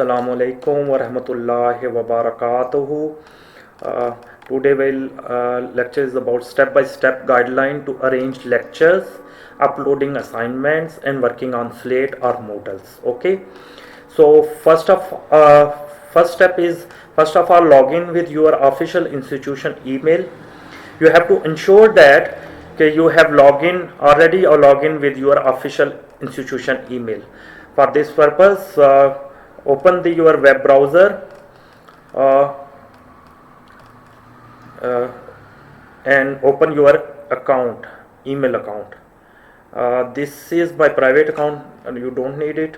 Assalamu alaikum wa rahmatullahi wa barakatuhu. Today we'll lecture is about step-by-step guideline to arrange lectures, uploading assignments, and working on Slate or Moodles. Okay. So first step is first of all log in with your official institution email. You have to ensure that you have login already or login with your official institution email. For this purpose, open your web browser uh, uh, and open your account, email account. This is my private account and you don't need it.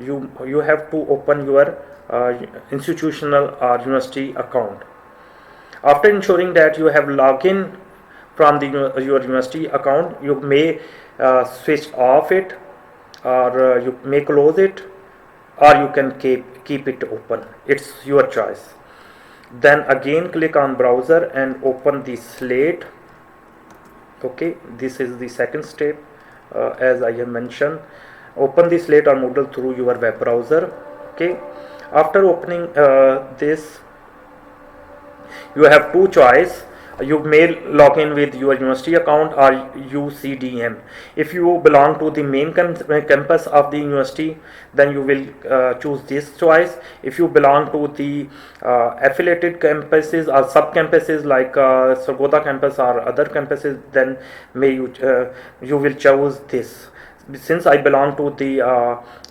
You have to open your institutional or university account. After ensuring that you have login from your university account, you may switch off it, or you may close it, or you can keep it open. It's your choice. Then again click on browser and open the Slate. Okay, this is the second step. As I have mentioned, open the Slate or Moodle through your web browser. Okay, after opening this, you have two choice. You may log in with your university account or UCDM. If you belong to the main campus of the university, then you will choose this choice. If you belong to the affiliated campuses or sub campuses like Sargodha campus or other campuses, then you will choose this. Since I belong to the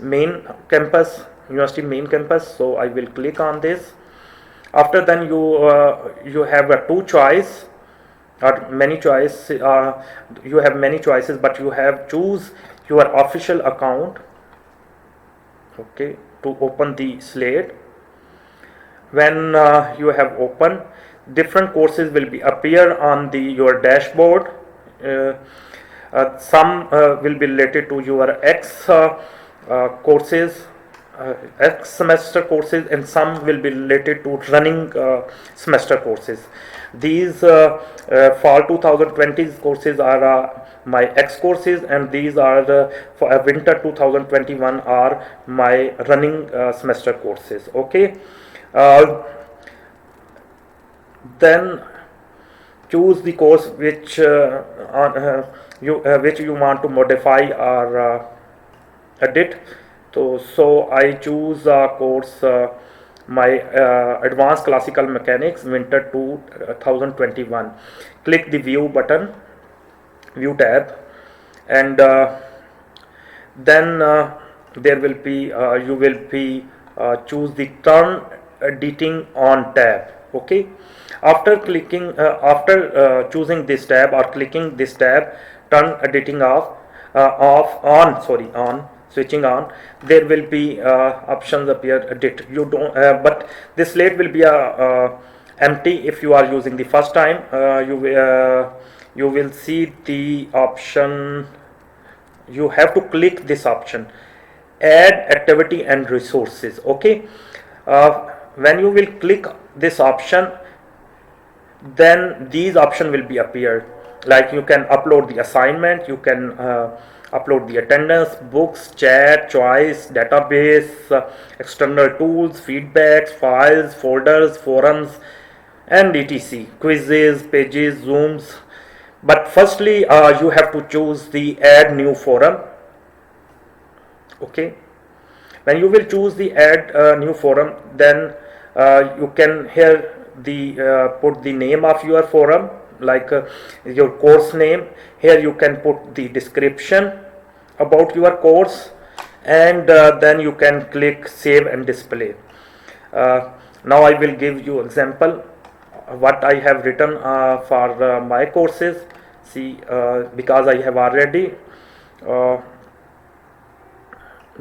main campus, university main campus, so I will click on this. After then you have two choice or many choice. You have many choices, but you have choose your official account. Okay, to open the Slate. When you have opened, different courses will be appear on your dashboard. Some will be related to your X courses, X semester courses, and some will be related to running semester courses. These fall 2020 courses are my X courses, and these are for winter 2021 are my running semester courses. Okay, then choose the course which you want to modify or edit. So I choose a course, my Advanced Classical Mechanics Winter 2021. Click the View button, View tab, and then there will be you will be choose the Turn Editing On tab. Okay. After choosing this tab or clicking this tab, Turn Editing on, switching on, there will be options appear edit. You don't but this Slate will be empty if you are using the first time. You will see the option. You have to click this option, add activity and resources. Okay, when you will click this option, then these options will be appeared, like you can upload the assignment, you can upload the attendance, books, chat, choice, database, external tools, feedbacks, files, folders, forums, and etc. Quizzes, pages, zooms. But firstly, you have to choose the add new forum. Okay, when you will choose the add new forum, then you can here put the name of your forum, like your course name. Here you can put the description about your course, and then you can click save and display. Now I will give you example what I have written for my courses. See, because I have already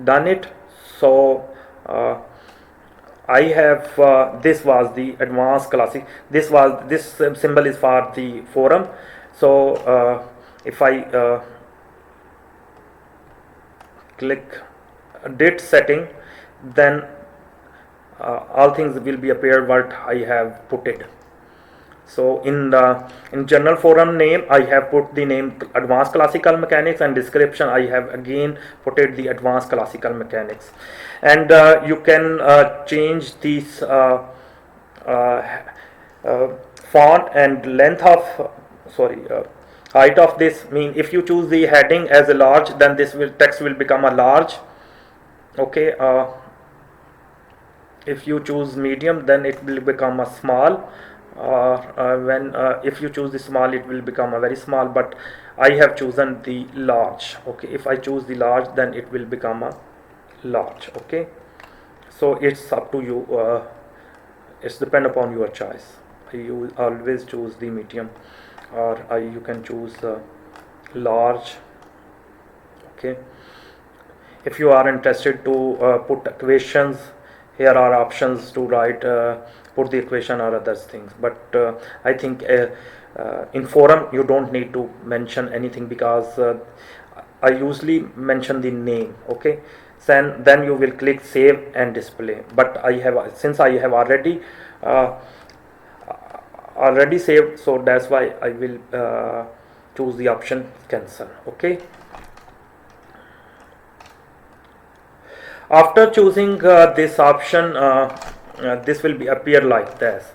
done it, so I have this was the Advanced Classic. This symbol is for the forum. So if I click date setting, then all things will be appeared what I have put it. So in general forum name, I have put the name Advanced Classical Mechanics, and description I have again put it the Advanced Classical Mechanics. And you can change these uh, font and length of height of this. Mean if you choose the heading as a large, then this will text will become a large. Okay. If you choose medium, then it will become a small. When if you choose the small, it will become a very small, but I have chosen the large. Okay, if I choose the large, then it will become a large. Okay, so it's up to you. It's depend upon your choice. You always choose the medium, or you can choose large. Okay, if you are interested to put equations, here are options to write put the equation or other things, but I think in forum you don't need to mention anything, because I usually mention the name. Okay, then you will click save and display, but since I have already saved, so that's why I will choose the option cancel. Okay, after choosing this option, this will be appear like this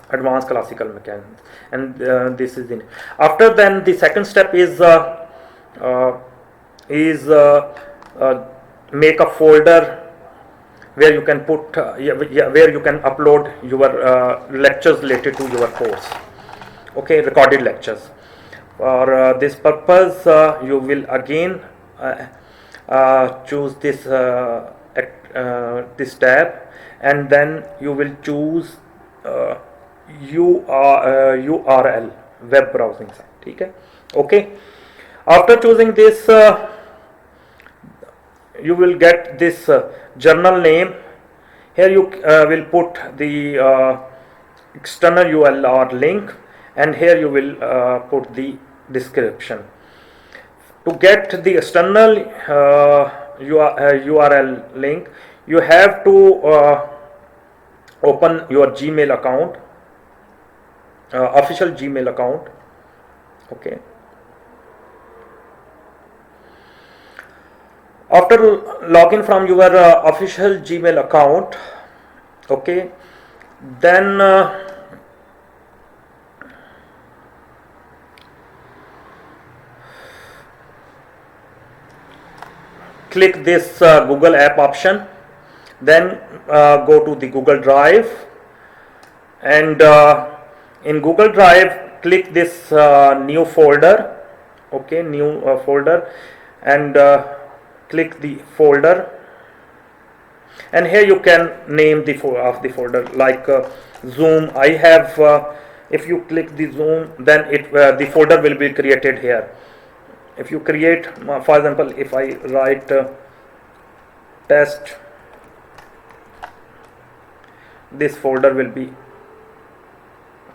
Advanced Classical Mechanics, and this is in. After then, the second step is uh, make a folder where you can put where you can upload your lectures related to your course. Okay, recorded lectures. For this purpose, you will again choose this tab, and then you will choose URL web browsing site. Okay. Okay, after choosing this, you will get this journal name. Here you will put the external URL link, and here you will put the description. To get the external URL link, you have to open your Gmail account, official Gmail account. Okay. After login from your official Gmail account, okay, then click this Google app option, then go to the Google Drive, and in Google Drive click this new folder. Okay, new folder, and click the folder, and here you can name the folder like Zoom. I have if you click the Zoom, then the folder will be created here. If you create, for example, if I write test, this folder will be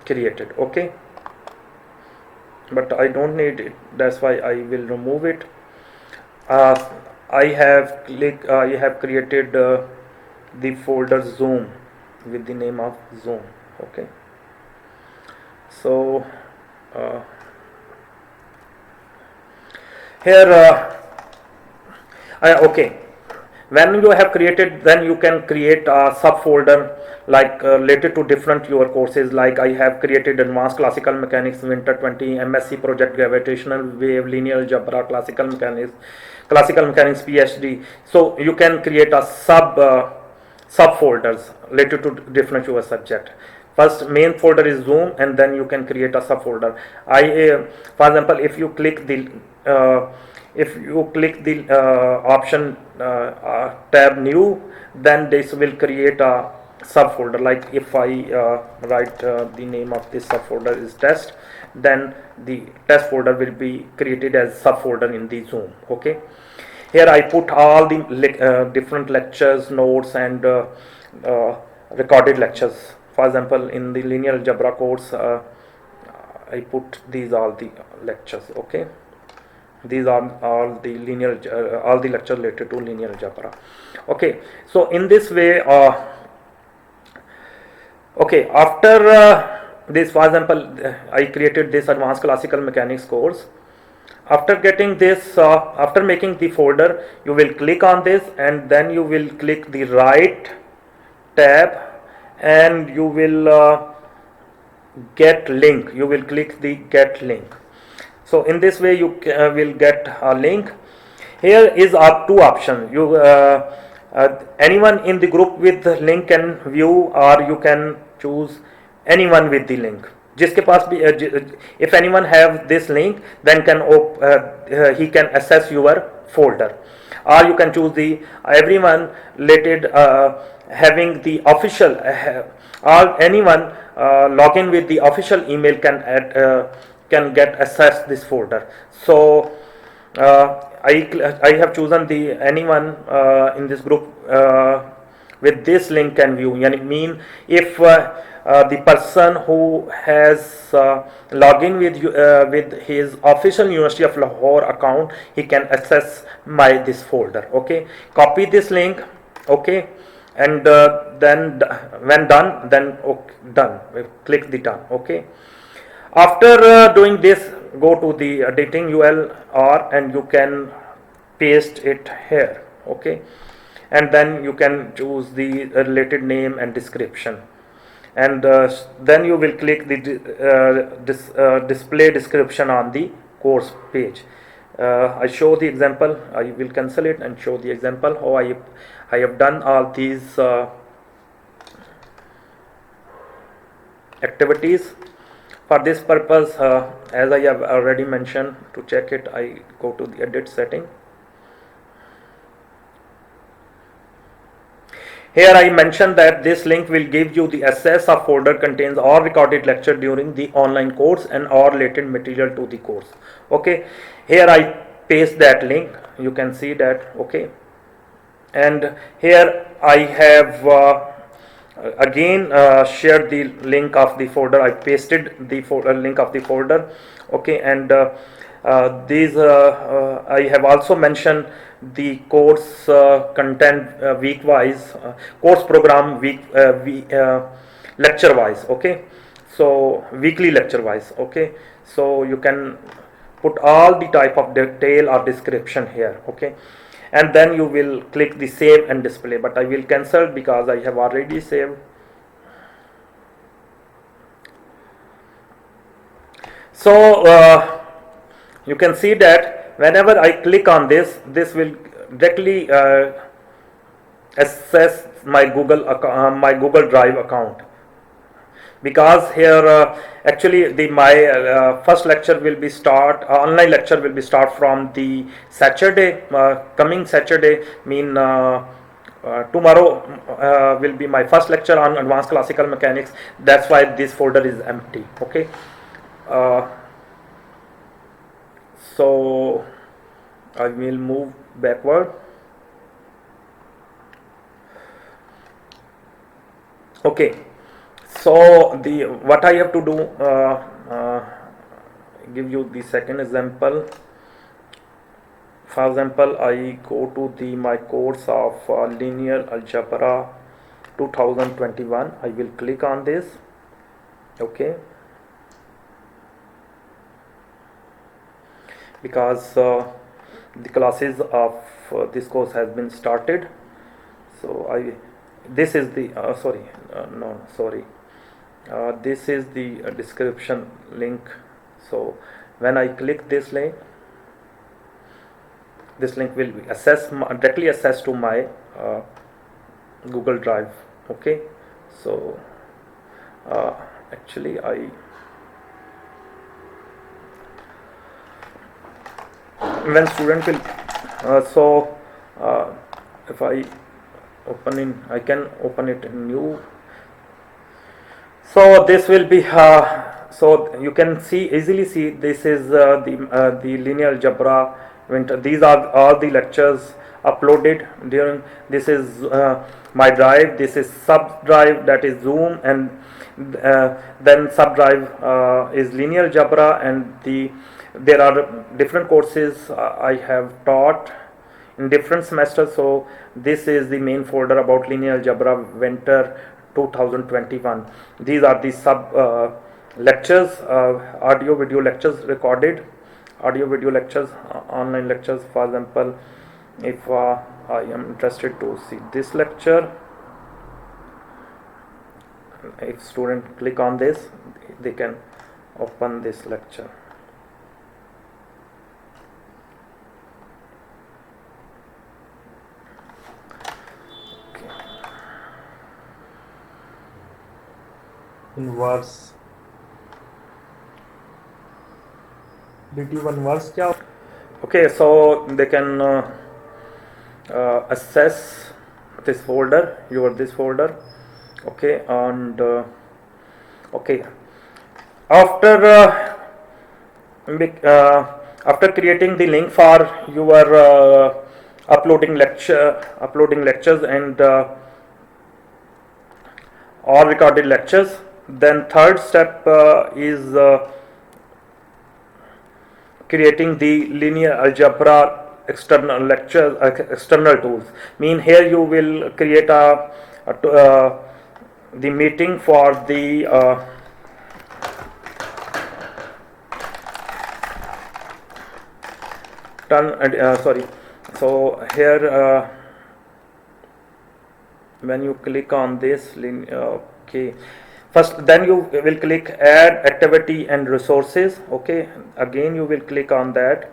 created. Okay, but I don't need it, that's why I will remove it. I have created the folder Zoom with the name of Zoom. Okay, so here okay, when you have created, then you can create a subfolder like related to different your courses. Like I have created Advanced Classical Mechanics Winter 20, MSc Project Gravitational Wave, Linear Algebra, Classical Mechanics PhD. So you can create a subfolders related to different your subject. First main folder is Zoom, and then you can create a subfolder. For example, if you click the option tab new, then this will create a subfolder. Like if I write the name of this subfolder is test, then the test folder will be created as subfolder in the Zoom. Okay, here I put all the different lectures, notes, and recorded lectures. For example, in the linear algebra course, I put these all the lectures. Okay, these are all the all the lectures related to linear algebra. Okay, so in this way, okay, after this, for example, I created this advanced classical mechanics course. After getting this, after making the folder, you will click on this and then you will click the right tab and you will get link. You will click the get link. So in this way you will get a link. Here is our two options. You anyone in the group with the link can view, or you can choose anyone with the link. जिसके पास भी if anyone have this link, then he can access your folder, or you can choose the everyone related having the official or anyone login with the official email can get access this folder. So I have chosen the anyone in this group with this link can view. Yani mean if the person who has login with his official University of Lahore account, he can access this folder. Okay, copy this link. Okay, and then when done, then okay, done. Click the done. Okay. After doing this, go to the editing URL and you can paste it here. Okay, and then you can choose the related name and description, and then you will click the display description on the course page. I show the example. I will cancel it and show the example how I have done all these activities. For this purpose, as I have already mentioned, to check it, I go to the edit setting. Here I mentioned that this link will give you the access of folder contains all recorded lecture during the online course and all related material to the course. Okay, here I paste that link. You can see that. Okay, and here I have again shared the link of the folder. I pasted the link of the folder. Okay, and these I have also mentioned the course content week wise, course program week lecture wise. Okay, so weekly lecture wise. Okay, so you can put all the type of detail or description here. Okay, and then you will click the save and display, but I will cancel because I have already saved. So you can see that whenever I click on this will directly access my Google Drive account, because here actually my first lecture will be online lecture will be start from the Saturday, coming Saturday, mean tomorrow will be my first lecture on advanced classical mechanics. That's why this folder is empty. Okay, so I will move backward. Okay, so what I have to do, give you the second example. For example, I go to my course of linear algebra 2021. I will click on this. Okay, because the classes of this course has been started. So this is the this is the description link. So when I click this link will be directly accessed to my Google Drive. Okay, so actually when student will if I I can open it in new. So this will be so you can easily see this is the linear algebra winter. These are all the lectures uploaded during. This is my drive. This is sub drive, that is Zoom, and then sub drive is linear algebra, and there are different courses I have taught in different semesters. So this is the main folder about linear algebra winter 2021. These are the lectures, audio video lectures recorded, audio video lectures, online lectures. For example, if I am interested to see this lecture, if student click on this, they can open this lecture. Inverse. Did you inverse क्या? Okay, so they can access this folder, this folder. Okay, and okay, after after creating the link for your uploading lectures and all recorded lectures, then third step is creating the linear algebra external tools. Mean here you will create the meeting for the sorry. So here when you click on this okay, first then you will click add activity and resources. Okay, again you will click on that,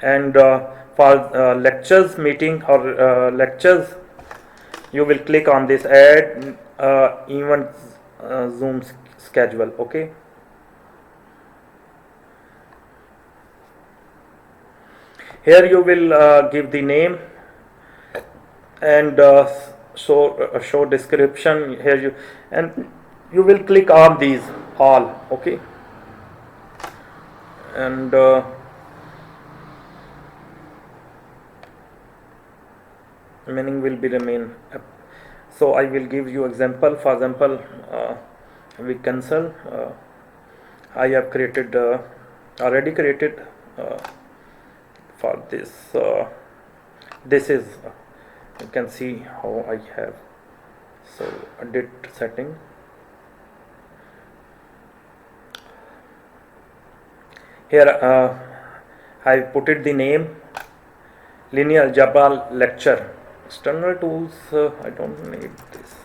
and for lectures meeting or lectures, you will click on this add event Zoom schedule. Okay, here you will give the name and show description. Here you will click on these all. Okay, and meaning will be remain. So I will give you example. For example, we cancel. I have created already created for this. This is you can see how I have. So edit setting. Here I put it the name linear algebra lecture. External tools, I don't need this.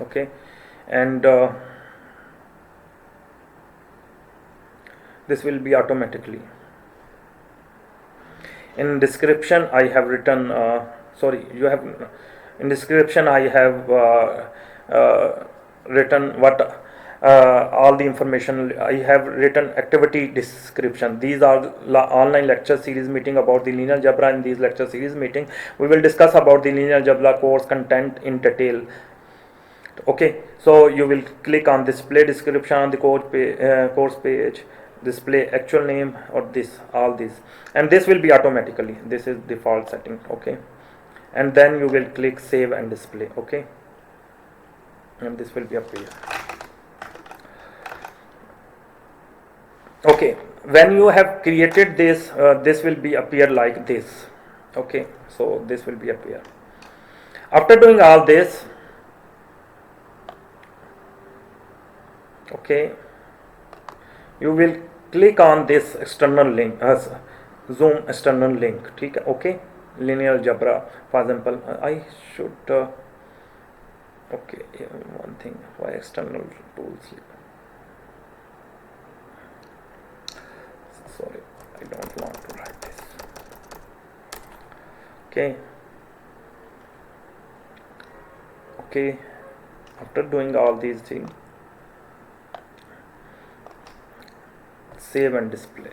Okay, and this will be automatically. In description I have written sorry, you have in description I have written what all the information. I have written activity description. These are online lecture series meeting about the linear algebra. In these lecture series meeting we will discuss about the linear algebra course content in detail. Okay, so you will click on display description on the course page, display actual name or this, all this, and this will be automatically. This is default setting. Okay, and then you will click save and display. Okay, and this will be appear. Okay, when you have created this, this will be appear like this. Okay, so this will be appear. After doing all this, okay, you will click on this external link, Zoom external link. Okay, linear algebra. For example, I should okay, one thing, why external tools. Sorry, I don't want to write this. Okay, okay, after doing all these things, save and display.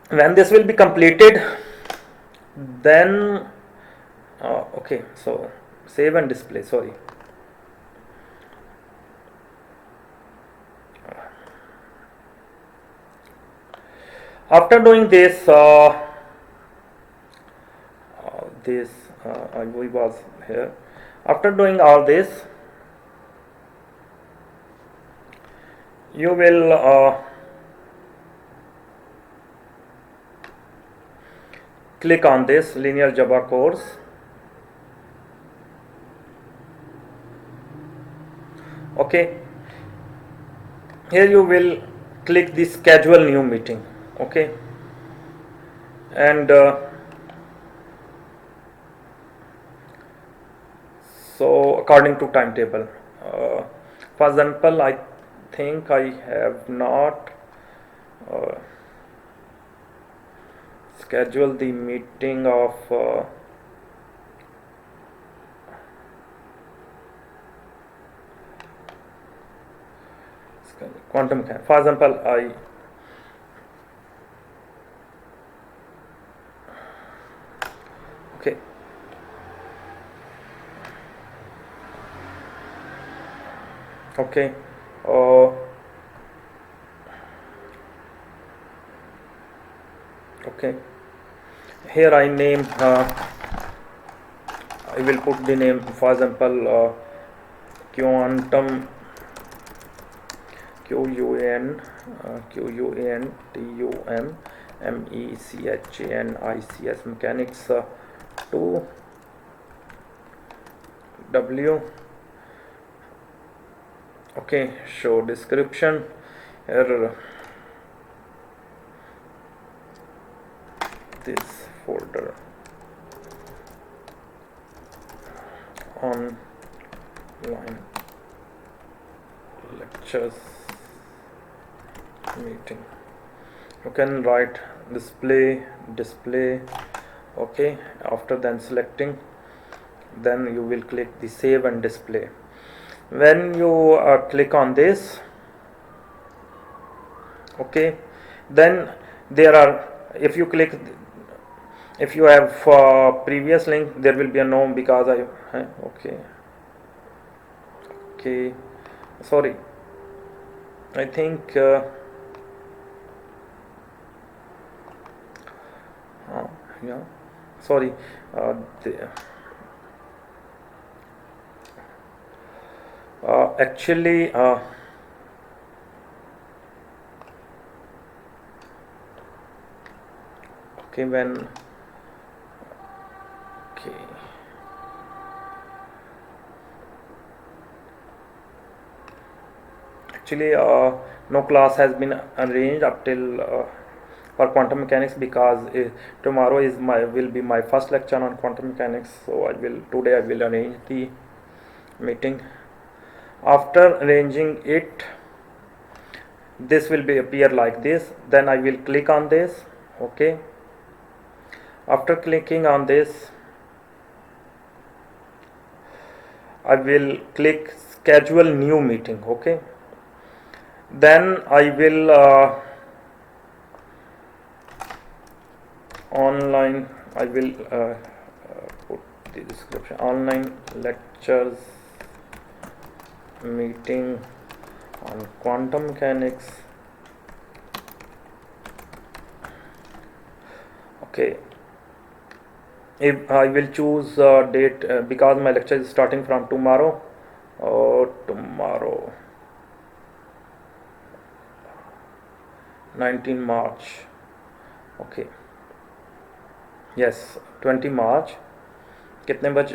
When this will be completed, then okay, so save and display. Sorry. After doing this, we was here. After doing all this, you will click on this linear algebra course. Okay, here you will click the schedule new meeting. Okay, and so according to timetable, uh, for example, I think I have not uh, scheduled the meeting of quantum mechanics. For example, okay, okay, uh, okay, here I name I will put the name, for example, quantum, QUANTUM mechanics 2 W. Okay, show description. Here, this folder online lectures meeting. You can write display. Okay, after then selecting, then you will click the save and display. When you click on this, okay, then there are, if you click, if you have previous link, there will be a no, because okay, sorry, I think yeah, sorry, the, actually okay, when okay, actually no class has been arranged up till for quantum mechanics, because tomorrow is will be my first lecture on quantum mechanics, so today I will arrange the meeting. After arranging it, this will be appear like this, then I will click on this. Okay, after clicking on this, I will click schedule new meeting. Okay, then I will online, I will put the description, online lectures meeting on quantum mechanics. Okay, if I will choose date, because my lecture is starting from tomorrow, tomorrow 19 March. Okay, yes, 20 March. कितने बज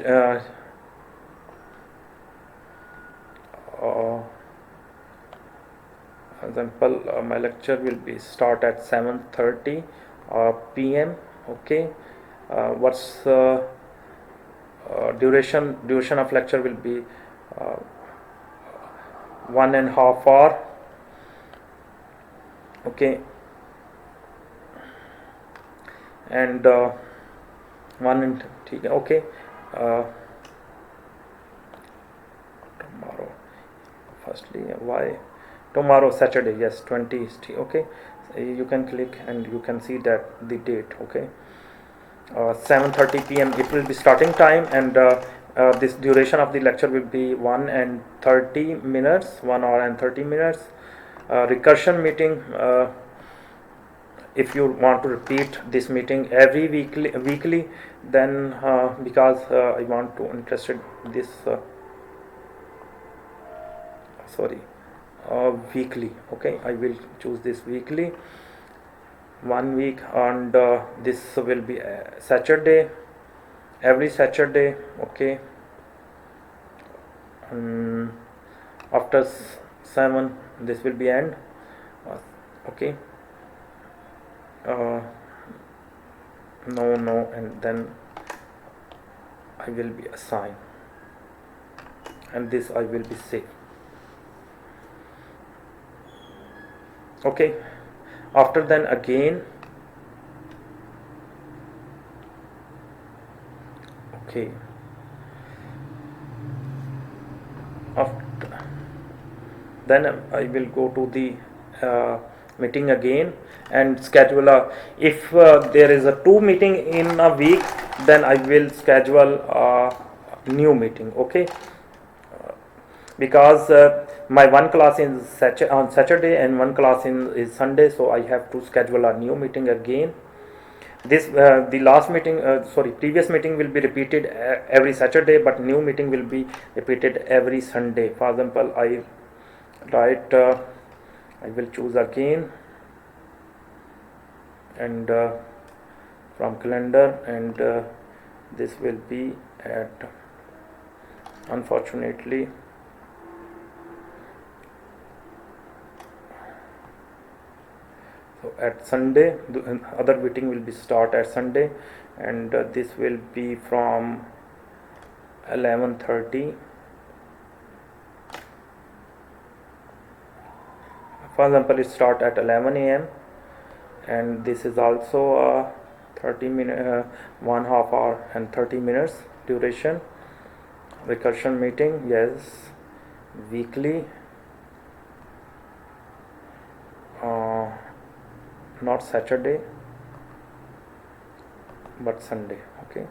for example, my lecture will be start at 7:30 p.m. Okay, what's duration of lecture will be 1.5 hour. Okay, and ठीक है. Okay, tomorrow, firstly, why tomorrow Saturday, yes, 20. Okay, you can click and you can see that the date. Okay, 7:30 p.m. it will be starting time, and this duration of the lecture will be 1 and 30 minutes, 1 hour and 30 minutes. Recursion meeting, if you want to repeat this meeting every weekly, then because I want to interested this sorry, weekly. Okay, I will choose this weekly, 1 week, and this will be Saturday, every Saturday. Okay, After 7 this will be end. Okay, no, and then I will be assign, and this I will be save. Okay, after then again, okay, after then I will go to the meeting again and schedule a, if there is a 2 meeting in a week, then I will schedule a new meeting. Okay, because my one class is on Saturday and one class is Sunday, so I have to schedule a new meeting again. This the last meeting, previous meeting will be repeated every Saturday, but new meeting will be repeated every Sunday. For example, I write, I will choose again, and from calendar, and this will be at, unfortunately, so at Sunday, the other meeting will be start at Sunday, and this will be from 11:30. For example, it start at 11 a.m. and this is also a 30-minute, 1/2 hour and 30 minutes duration. Recursion meeting, yes, weekly, not Saturday but Sunday. Okay, it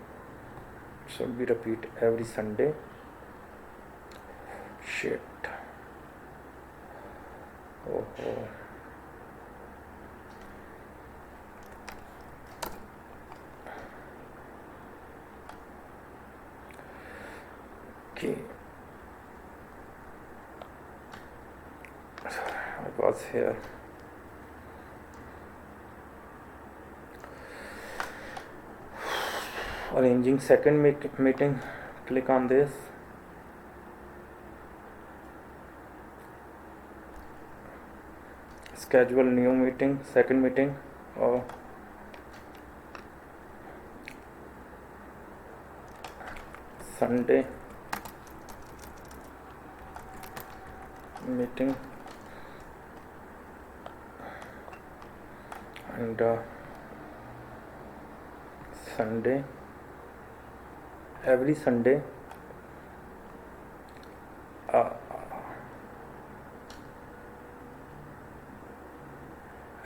should be repeat every Sunday. Shit. Oh. Okay, I was here. Arranging second meeting, click on this. Schedule new meeting, second meeting, Sunday meeting, and Sunday, every Sunday,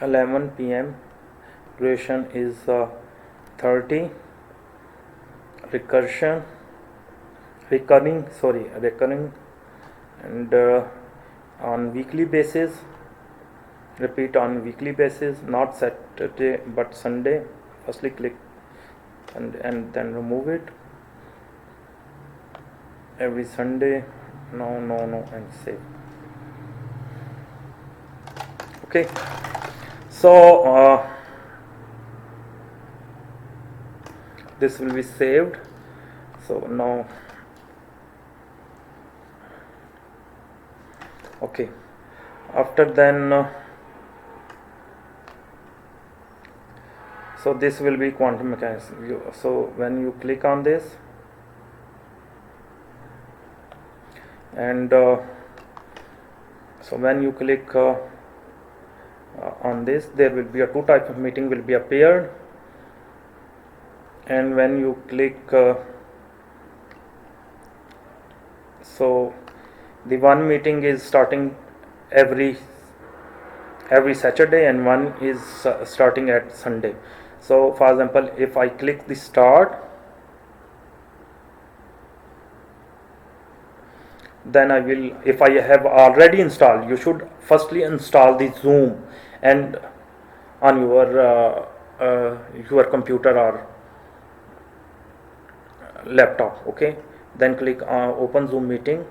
11 p.m. duration is 30. Recurring, and on weekly basis, repeat on weekly basis, not Saturday but Sunday. Firstly click and then remove it. Every Sunday, no, and save. Okay, so this will be saved. So now, okay, after then, so this will be quantum mechanics. So when you click on this, and so when you click on this, there will be a 2 type of meeting will be appeared, and when you click so the one meeting is starting every Saturday and one is starting at Sunday. So for example, if I click the start, then I will, if I have already installed, you should firstly install the Zoom and on your computer or laptop. Okay, then click on open Zoom meeting.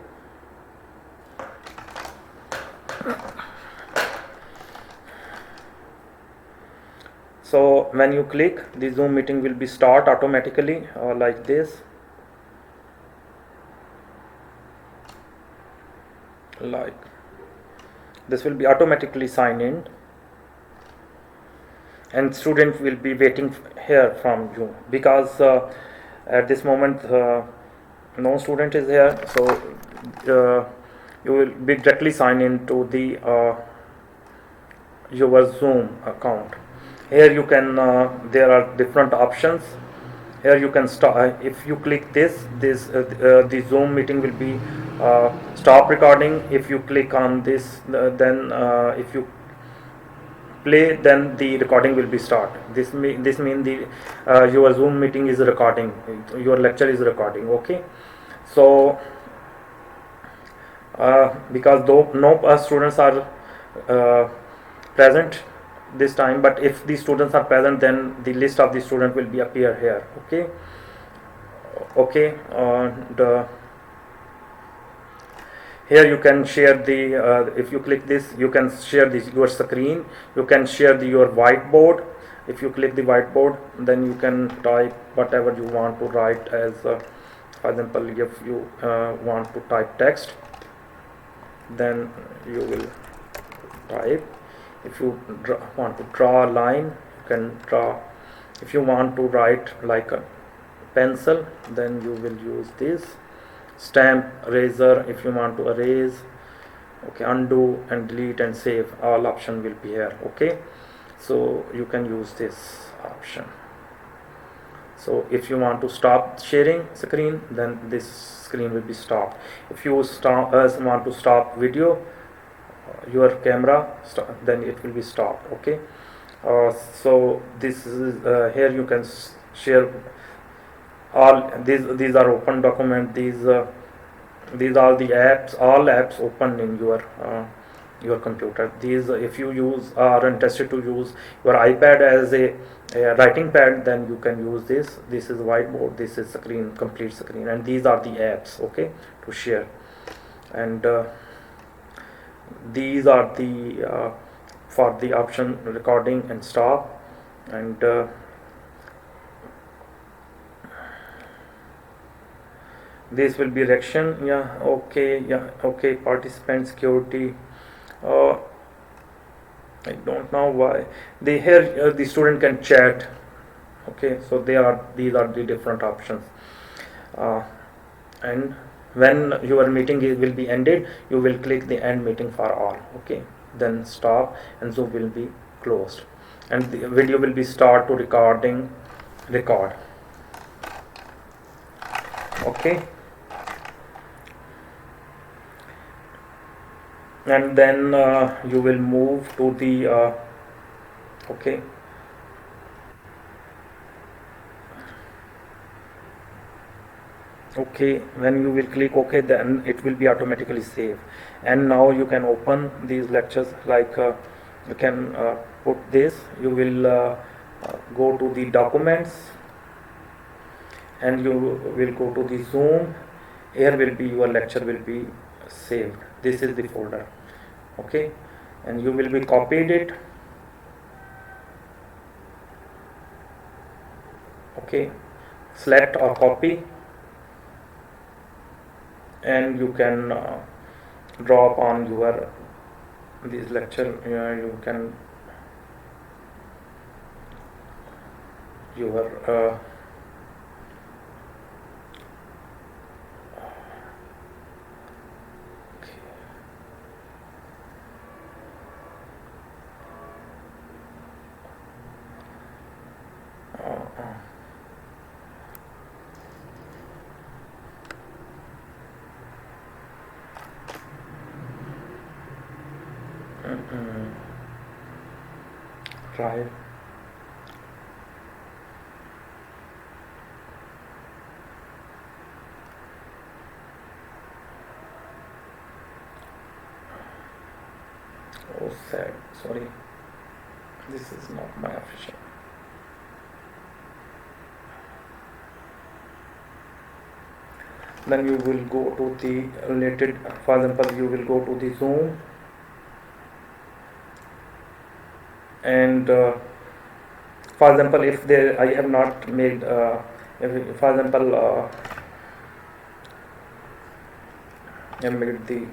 So when you click, the Zoom meeting will be start automatically like this. like this will be automatically signed in, and student will be waiting here from you, because at this moment no student is here, so you will be directly sign into the your Zoom account. Here you can there are different options. Here you can start, if you click the Zoom meeting will be stop recording. If you click on this, then if you play, then the recording will be start. This mean the your Zoom meeting is recording, your lecture is recording. Okay, so because though no students are present this time, but if the students are present, then the list of the student will be appear here. Okay, and here you can share the if you click this, you can share this your screen, you can share your whiteboard. If you click the whiteboard, then you can type whatever you want to write, as for example, if you want to type text, then you will type. If you want to draw a line, you can draw. If you want to write like a pencil, then you will use this stamp, eraser. If you want to erase, okay, undo and delete and save, all option will be here. Okay, so you can use this option. So if you want to stop sharing screen, then this screen will be stopped. If you want to stop video, your camera, then it will be stopped. Okay, so this is here you can share all these are open document. These are the apps, all apps open in your computer. These, if you are interested to use your iPad as a writing pad, then you can use this. This is whiteboard, this is screen, complete screen, and these are the apps, okay, to share. And these are the for the option recording and stop. And this will be direction. Okay, participant security. I don't know why they here the student can chat. Okay, so these are the different options. And when your meeting will be ended, you will click the end meeting for all. Okay, then stop, and Zoom will be closed, and the video will be start to record. Okay, and then you will move to the okay, when you will click OK, then it will be automatically saved. And now you can open these lectures, like you can put this, you will go to the documents, and you will go to the Zoom. Here will be your lecture will be saved. This is the folder. Okay, and you will be copied it. Okay, select or copy, and you can drop on your this lecture. You can your try. Oh, sad. Sorry, this is not my official. Then you will go to the related. For example, you will go to the Zoom, and for example, if there I have not made if, for example, I made the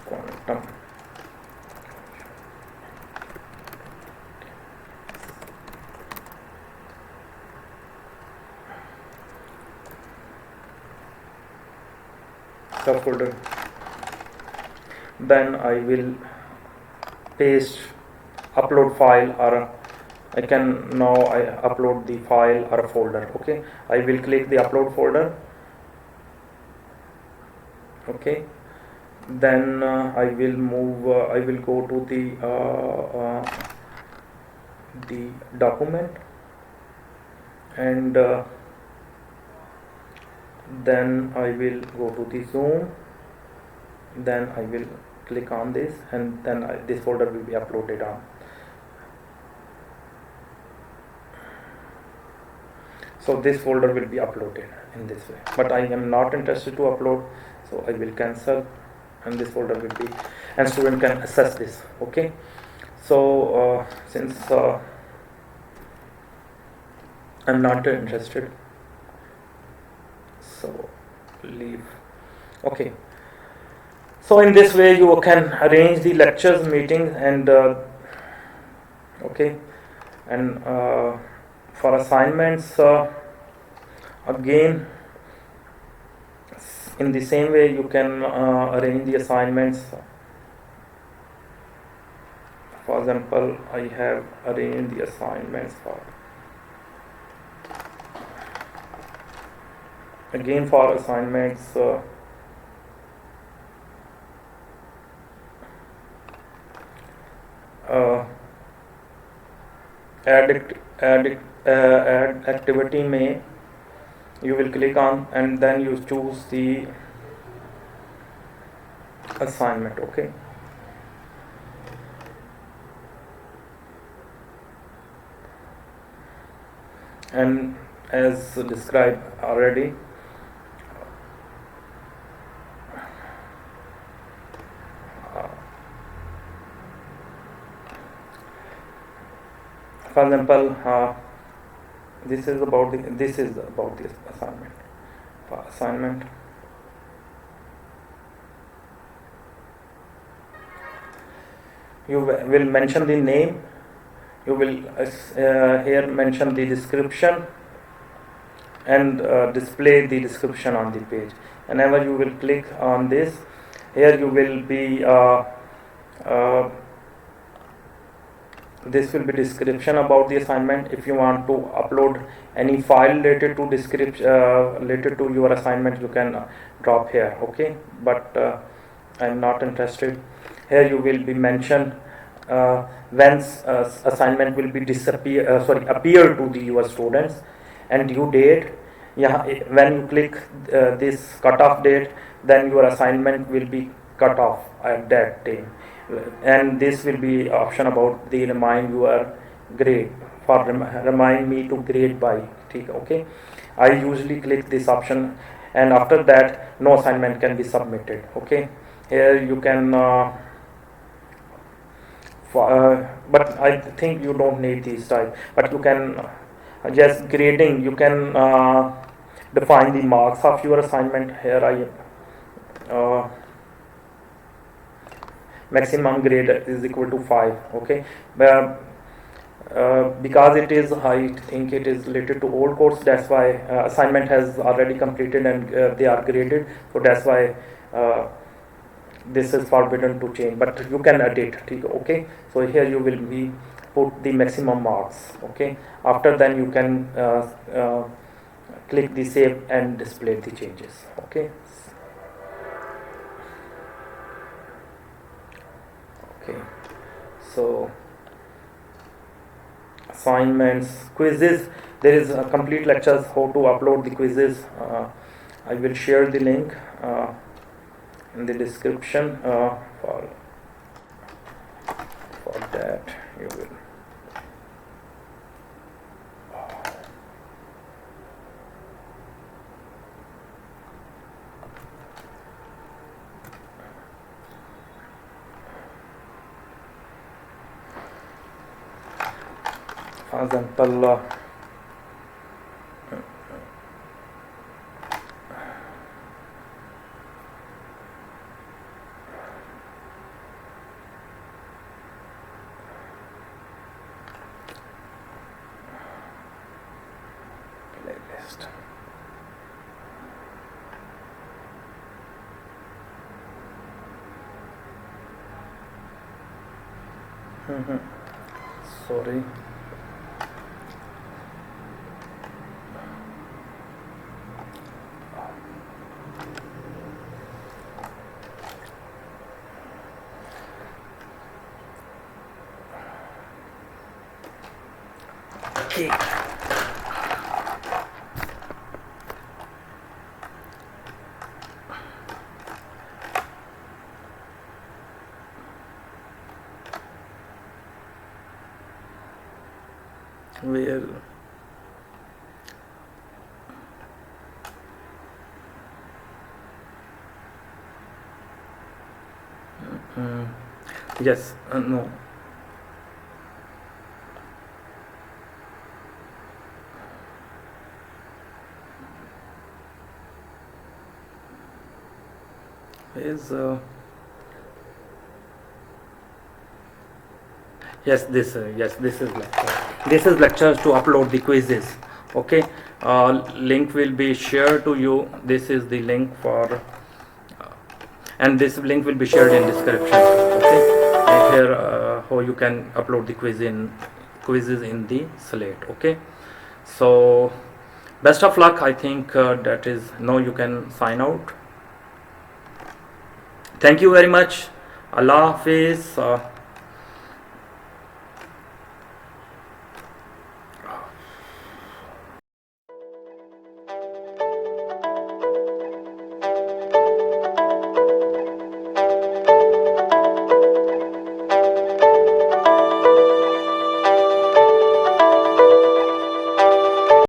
quantum subfolder. Then I will paste upload file, or I can now I upload the file or a folder. Okay, I will click the upload folder. Okay, then I will move. I will go to the document, and then I will go to the zoom. Then I will click on this, and then this folder will be uploaded on. So this folder will be uploaded in this way, but I am not interested to upload, so I will cancel, and this folder will be, and student can access this. Okay, so since I'm not interested, so leave. Okay, so in this way you can arrange the lectures, meetings, and okay, and for assignments, again in the same way you can arrange the assignments. For example, I have arranged the assignments for assignments, add activity में you will click on, and then you choose the assignment. Okay, and as described already, for example, this is about this assignment. For assignment, you will mention the name. You will here mention the description, and display the description on the page. Whenever you will click on this, here you will be this will be description about the assignment. If you want to upload any file related to description related to your assignment, you can drop here. Okay, but I'm not interested. Here you will be mentioned when assignment will be appear to your students, and due date. Yeah, when you click this cutoff date, then your assignment will be cut off at that time, and this will be option about the remind your grade, for remind me to grade by. Okay, I usually click this option, and after that no assignment can be submitted. Okay, here you can but I think you don't need these type, but you can just grading, you can define the marks of your assignment. Here I maximum grade is equal to 5. Okay, because it is, I think it is related to old course, that's why assignment has already completed, and they are graded, so that's why this is forbidden to change, but you can edit. Okay, so here you will be put the maximum marks. Okay, after then you can click the save and display the changes. Okay, so assignments, quizzes, there is a complete lectures how to upload the quizzes. I will share the link in the description. For that you will for example Mhm. Sorry. Okay. Where? Mm, yes. No. Is yes. This is lecture. This is lectures to upload the quizzes. Okay. Link will be shared to you. This is the link for, and this link will be shared in description. Okay. Here how you can upload the quizzes in the Slate. Okay. So best of luck. I think that is now you can sign out. Thank you very much. Allah Hafiz.